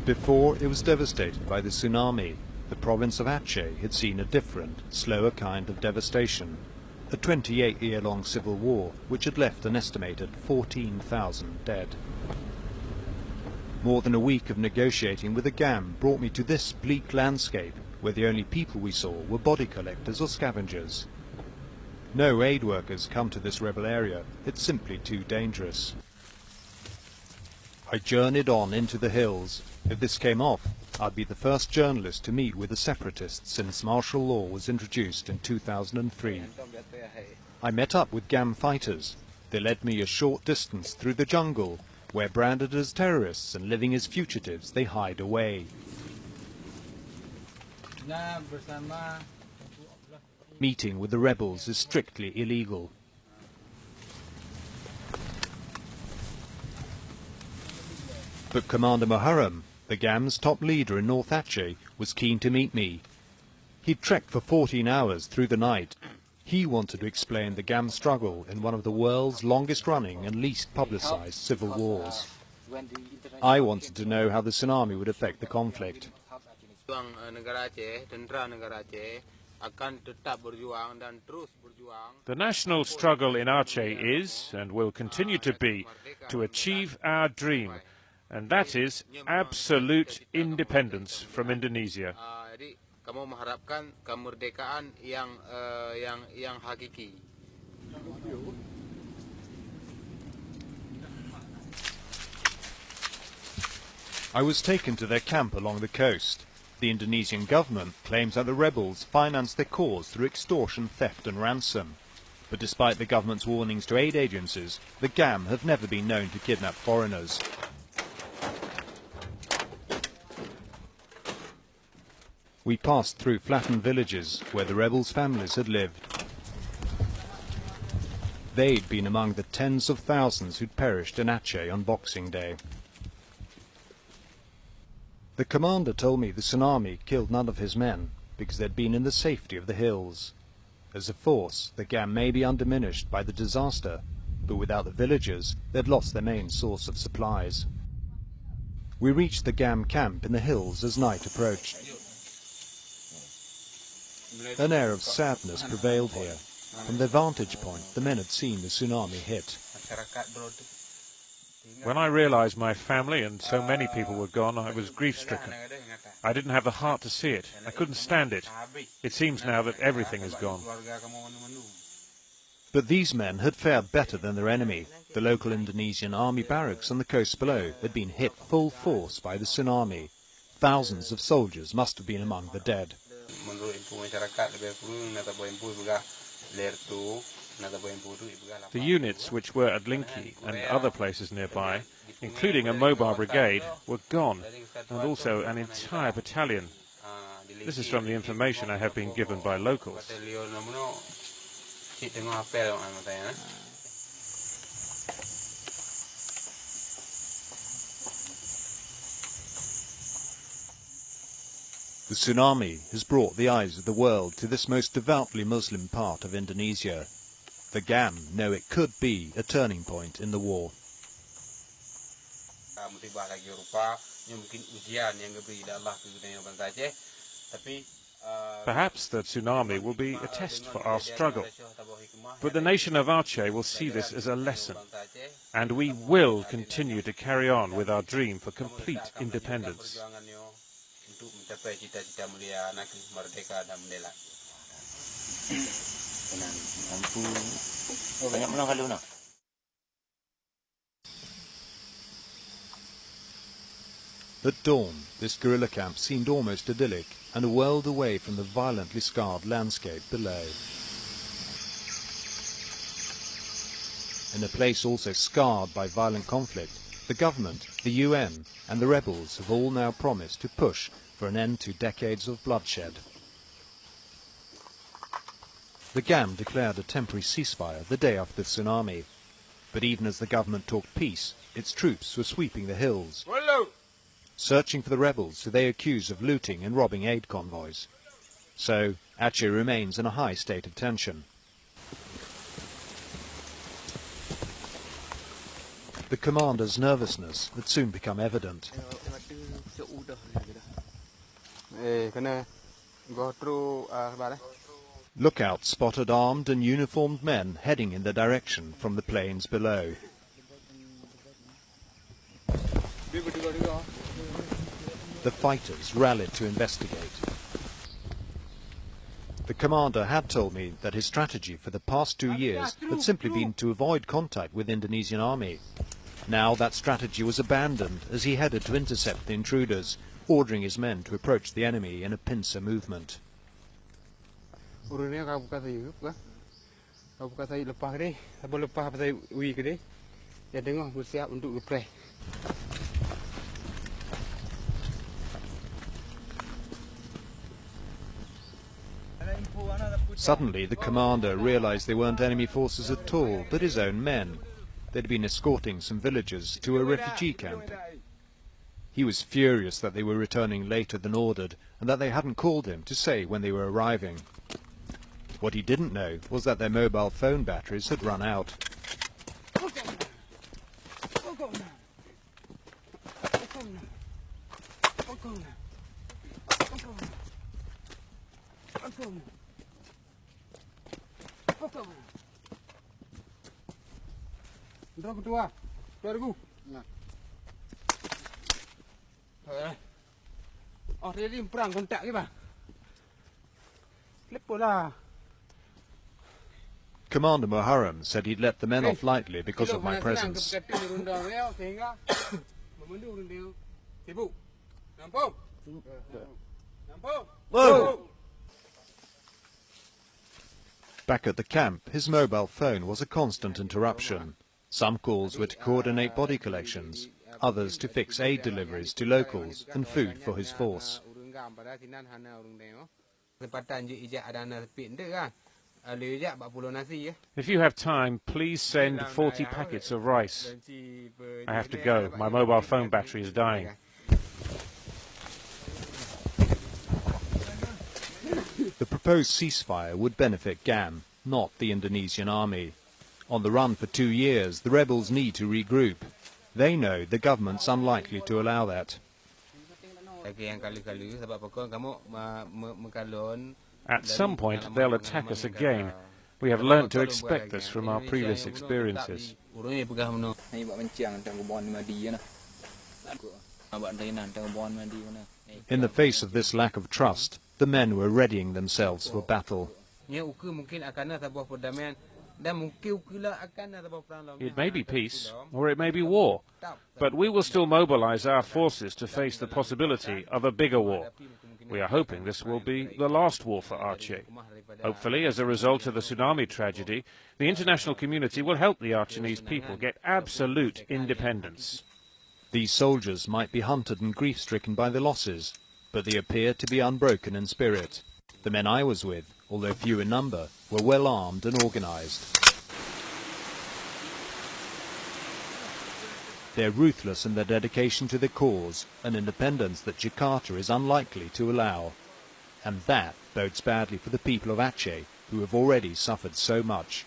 Before it was devastated by the tsunami, the province of Atjeh had seen a different, slower kind of devastation. A 28-year-long civil war which had left an estimated 14,000 dead. More than a week of negotiating with the Gam brought me to this bleak landscape, where the only people we saw were body collectors or scavengers. No aid workers come to this rebel area, it's simply too dangerous. I journeyed on into the hills. If this came off, I'd be the first journalist to meet with the separatists since martial law was introduced in 2003. I met up with Gam fighters. They led me a short distance through the jungle, where branded as terrorists and living as fugitives, they hide away. Meeting with the rebels is strictly illegal. But Commander Muharrem, the Gam's top leader in North Atjeh, was keen to meet me. He'd trekked for 14 hours through the night. He wanted to explain the Gam struggle in one of the world's longest-running and least publicized civil wars. I wanted to know how the tsunami would affect the conflict. The national struggle in Aceh is, and will continue to be, to achieve our dream, and that is absolute independence from Indonesia. I was taken to their camp along the coast. The Indonesian government claims that the rebels financed their cause through extortion, theft and ransom. But despite the government's warnings to aid agencies, the Gam have never been known to kidnap foreigners. We passed through flattened villages where the rebels' families had lived. They'd been among the tens of thousands who'd perished in Atjeh on Boxing Day. The commander told me the tsunami killed none of his men because they'd been in the safety of the hills. As a force, the Gam may be undiminished by the disaster, but without the villagers, they'd lost their main source of supplies. We reached the Gam camp in the hills as night approached. An air of sadness prevailed here. From their vantage point, the men had seen the tsunami hit. When I realized my family and so many people were gone, I was grief-stricken. I didn't have the heart to see it. I couldn't stand it. It seems now that everything is gone. But these men had fared better than their enemy. The local Indonesian army barracks on the coast below had been hit full force by the tsunami. Thousands of soldiers must have been among the dead. The units which were at Linki and other places nearby, including a mobile brigade, were gone, and also an entire battalion. This is from the information I have been given by locals. The tsunami has brought the eyes of the world to this most devoutly Muslim part of Indonesia. The Gam know it could be a turning point in the war. Perhaps the tsunami will be a test for our struggle, but the nation of Aceh will see this as a lesson, and we will continue to carry on with our dream for complete independence. At dawn, this guerrilla camp seemed almost idyllic and a world away from the violently scarred landscape below. In a place also scarred by violent conflict, the government, the UN and the rebels have all now promised to push for an end to decades of bloodshed. The Gam declared a temporary ceasefire the day after the tsunami, but even as the government talked peace, its troops were sweeping the hills, searching for the rebels who they accuse of looting and robbing aid convoys. So Atjeh remains in a high state of tension. The commander's nervousness had soon become evident. Lookouts spotted armed and uniformed men heading in the direction from the plains below. The fighters rallied to investigate. The commander had told me that his strategy for the past 2 years had simply been to avoid contact with the Indonesian army. Now that strategy was abandoned as he headed to intercept the intruders, ordering his men to approach the enemy in a pincer movement. Suddenly the commander realized they weren't enemy forces at all, but his own men. They'd been escorting some villagers to a refugee camp. He was furious that they were returning later than ordered and that they hadn't called him to say when they were arriving. What he didn't know was that their mobile phone batteries had run out. Commander Muharrem said he'd let the men off lightly because of my presence. Back at the camp, his mobile phone was a constant interruption. Some calls were to coordinate body collections, others to fix aid deliveries to locals and food for his force. If you have time, please send 40 packets of rice. I have to go. My mobile phone battery is dying. The proposed ceasefire would benefit Gam, not the Indonesian army. On the run for 2 years, the rebels need to regroup. They know the government's unlikely to allow that. At some point, they'll attack us again. We have learned to expect this from our previous experiences. In the face of this lack of trust, the men were readying themselves for battle. It may be peace, or it may be war, but we will still mobilize our forces to face the possibility of a bigger war. We are hoping this will be the last war for Atjeh. Hopefully, as a result of the tsunami tragedy, the international community will help the Achenese people get absolute independence. These soldiers might be hunted and grief-stricken by the losses, but they appear to be unbroken in spirit. The men I was with, although few in number, were well armed and organized. They're ruthless in their dedication to the cause, an independence that Jakarta is unlikely to allow. And that bodes badly for the people of Atjeh, who have already suffered so much.